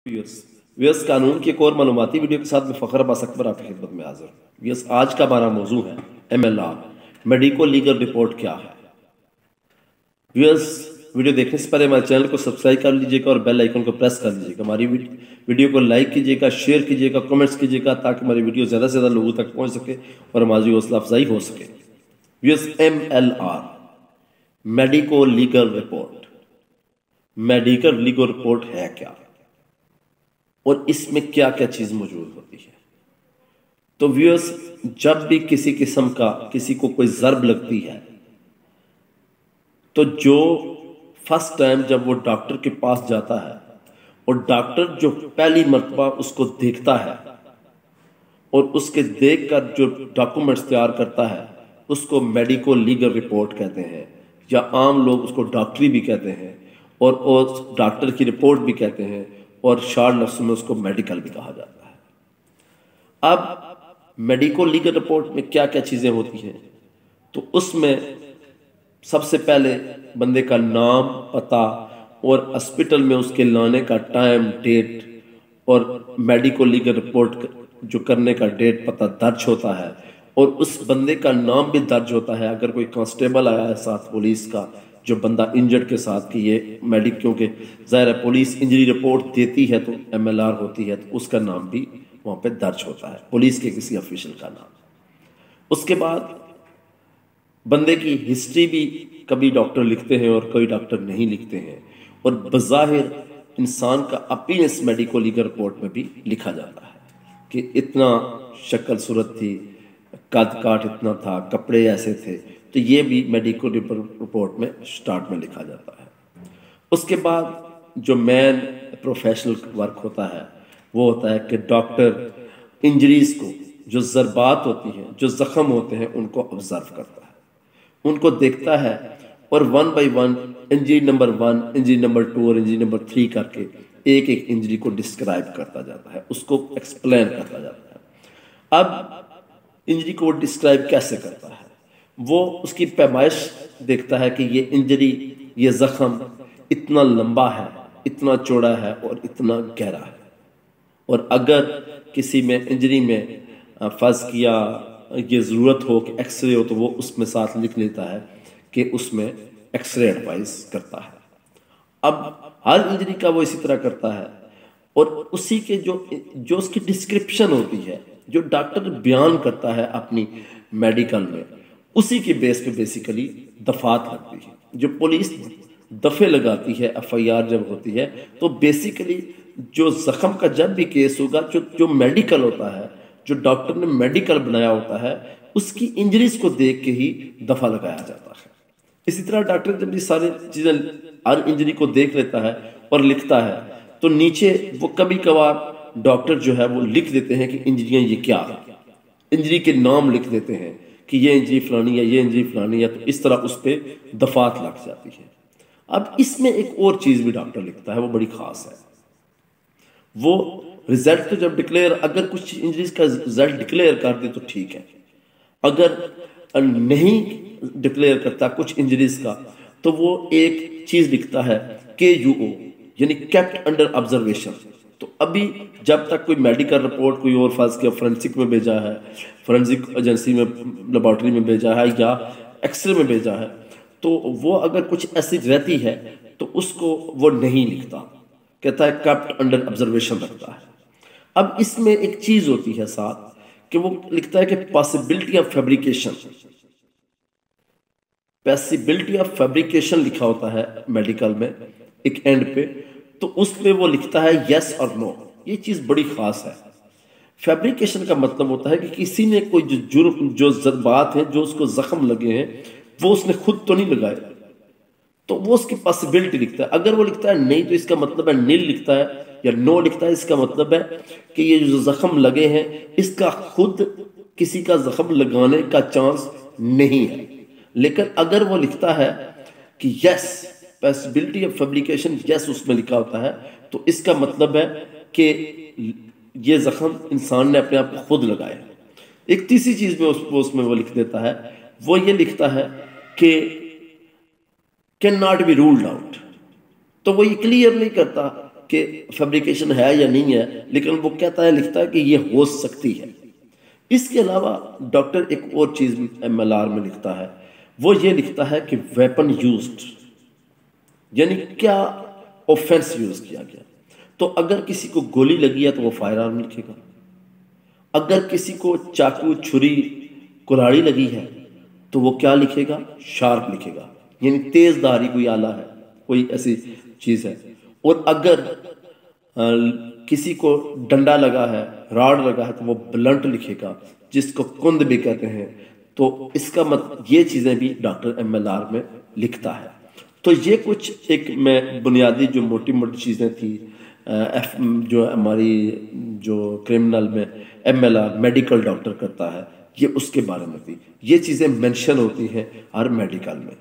Viewers कानून की एक और मालूमाती वीडियो के साथ मैं फ़खर अब्बास अकबर आपकी खिदमत में हाजिर हूँ। व्यूअर्स आज का हमारा मौजू है MLR मेडिको लीगल रिपोर्ट क्या है। व्यूअर्स वीडियो देखने से पहले हमारे चैनल को सब्सक्राइब कर लीजिएगा और बेल आइकन को प्रेस कर लीजिएगा। हमारी वीडियो को लाइक कीजिएगा, शेयर कीजिएगा, कमेंट्स कीजिएगा ताकि हमारी वीडियो ज़्यादा से ज़्यादा लोगों तक पहुँच सके और हमारी हौसला अफजाई हो सके। Viewers MLR medico legal report, medical legal report है क्या और इसमें क्या क्या चीज मौजूद होती है। तो व्यूअर्स जब भी किसी किस्म का किसी को कोई जर्ब लगती है तो जो फर्स्ट टाइम जब वो डॉक्टर के पास जाता है और डॉक्टर जो पहली मर्तबा उसको देखता है और उसके देख कर जो डॉक्यूमेंट्स तैयार करता है उसको मेडिको लीगल रिपोर्ट कहते हैं, या आम लोग उसको डॉक्टरी भी कहते हैं और डॉक्टर की रिपोर्ट भी कहते हैं और शॉर्ट लफ्ज़ों में उसको मेडिकल भी कहा जाता है। अब मेडिको लीगल रिपोर्ट में क्या क्या चीज़ें होती हैं, तो उसमें सबसे पहले बंदे का नाम, पता और हॉस्पिटल में उसके लाने का टाइम, डेट और मेडिको लीगल रिपोर्ट जो करने का डेट पता दर्ज होता है और उस बंदे का नाम भी दर्ज होता है। अगर कोई कांस्टेबल आया है साथ पुलिस का जो बंदा इंजर्ड के साथ कि ये मेडिक, क्योंकि ज़ाहिर है पुलिस इंजरी रिपोर्ट देती है तो MLR होती है तो उसका नाम भी वहाँ पे दर्ज होता है, पुलिस के किसी ऑफिशियल का नाम। उसके बाद बंदे की हिस्ट्री भी कभी डॉक्टर लिखते हैं और कोई डॉक्टर नहीं लिखते हैं और बज़ाहिर इंसान का अपीयरेंस मेडिको लीगल रिपोर्ट में भी लिखा जाता है कि इतना शक्ल सूरत थी, कद काठ इतना था, कपड़े ऐसे थे, तो ये भी मेडिको रिपोर्ट में स्टार्ट में लिखा जाता है। उसके बाद जो मेन प्रोफेशनल वर्क होता है वो होता है कि डॉक्टर इंजरीज को, जो ज़रबात होती हैं, जो ज़ख्म होते हैं, उनको ऑब्जर्व करता है, उनको देखता है और 1 by 1 injury number 1, injury number 2 और इंजरी नंबर 3 करके एक एक इंजरी को डिस्क्राइब करता जाता है, उसको एक्सप्लेन करता जाता है। अब इंजरी को डिस्क्राइब कैसे करता है, वो उसकी पैमाइश देखता है कि ये इंजरी, ये जख्म इतना लंबा है, इतना चौड़ा है और इतना गहरा है। और अगर किसी में इंजरी में फर्ज किया ये ज़रूरत हो कि एक्सरे हो तो वो उसमें साथ लिख लेता है कि उसमें एक्सरे एडवाइस करता है। अब हर इंजरी का वो इसी तरह करता है और उसी के जो उसकी डिस्क्रिप्शन होती है, जो डॉक्टर बयान करता है अपनी मेडिकल में, उसी के बेस पे बेसिकली दफात लगती है। जो पुलिस दफे लगाती है FIR जब होती है तो बेसिकली जो जख्म का जब भी केस होगा, जो मेडिकल होता है, जो डॉक्टर ने मेडिकल बनाया होता है, उसकी इंजरीज को देख के ही दफा लगाया जाता है। इसी तरह डॉक्टर जब ये सारी चीजें हर इंजरी को देख लेता है और लिखता है तो नीचे वो कभी कभार डॉक्टर जो है वो लिख देते हैं कि इंजरियां ये क्या है, इंजरी के नाम लिख देते हैं कि ये इंजरी फलानी है, ये इंजरी फलानी है, तो इस तरह उस पर दफात लग जाती है। अब इसमें एक और चीज भी डॉक्टर लिखता है, वो बड़ी खास है। वो रिजल्ट तो जब डिक्लेयर, अगर कुछ इंजरीज का रिजल्ट डिक्लेयर कर दे तो ठीक है, अगर नहीं डिक्लेयर करता कुछ इंजरीज का तो वो एक चीज लिखता है KUO, यानी केप्ट अंडर ऑब्जर्वेशन। तो अभी जब तक कोई मेडिकल रिपोर्ट कोई और फर्ज किया फोरेंसिक में भेजा है, फोरेंसिक एजेंसी में, लेबोरेटरी में भेजा है या एक्सरे में भेजा है, तो वो अगर कुछ ऐसी रहती है तो उसको वो नहीं लिखता, कहता है केप्ट अंडर ऑब्जर्वेशन रखता है। अब इसमें एक चीज होती है साथ कि वो लिखता है कि possibility of fabrication, possibility of fabrication लिखा होता है मेडिकल में एक एंड पे, तो उस पे वो लिखता है यस और नो। ये चीज बड़ी खास है। फैब्रिकेशन का मतलब होता है कि किसी ने कोई जो जुर्म, जो जज्बात हैं, जो उसको जख्म लगे हैं, वो उसने खुद तो नहीं लगाए, तो वो उसकी पॉसिबिलिटी लिखता है। अगर वो लिखता है नहीं तो इसका मतलब है नील लिखता है, या नो लिखता है इसका मतलब है कि ये जो जख्म लगे हैं इसका खुद किसी का जख्म लगाने का चांस नहीं है। लेकिन अगर वो लिखता है कि yes, possibility of fabrication yes उसमें लिखा होता है, तो इसका मतलब है कि ये जख्म इंसान ने अपने आप को खुद लगाया। एक तीसरी चीज में उसमें वो लिख देता है, वो ये लिखता है कि can not be ruled out. तो वो ये क्लियर नहीं करता कि फैब्रिकेशन है या नहीं है, लेकिन वो कहता है, लिखता है कि ये हो सकती है। इसके अलावा डॉक्टर एक और चीज़ MLR में लिखता है, वो ये लिखता है कि वेपन यूज्ड, यानी क्या ऑफेंस यूज किया गया। तो अगर किसी को गोली लगी है तो वो फायर आर्म लिखेगा, अगर किसी को चाकू छुरी कुल्हाड़ी लगी है तो वो क्या लिखेगा, शार्प लिखेगा, यानी तेजधारी कोई आला है, कोई ऐसी चीज है। और अगर किसी को डंडा लगा है, राड लगा है, तो वो ब्लंट लिखेगा, जिसको कुंद भी कहते हैं। तो इसका मतलब ये चीजें भी डॉक्टर MLR में लिखता है। तो ये कुछ एक मैं बुनियादी जो मोटी मोटी चीजें थी जो हमारी जो क्रिमिनल में MLR मेडिकल डॉक्टर करता है, ये उसके बारे में थी। ये चीजें मेंशन होती हैं हर मेडिकल में।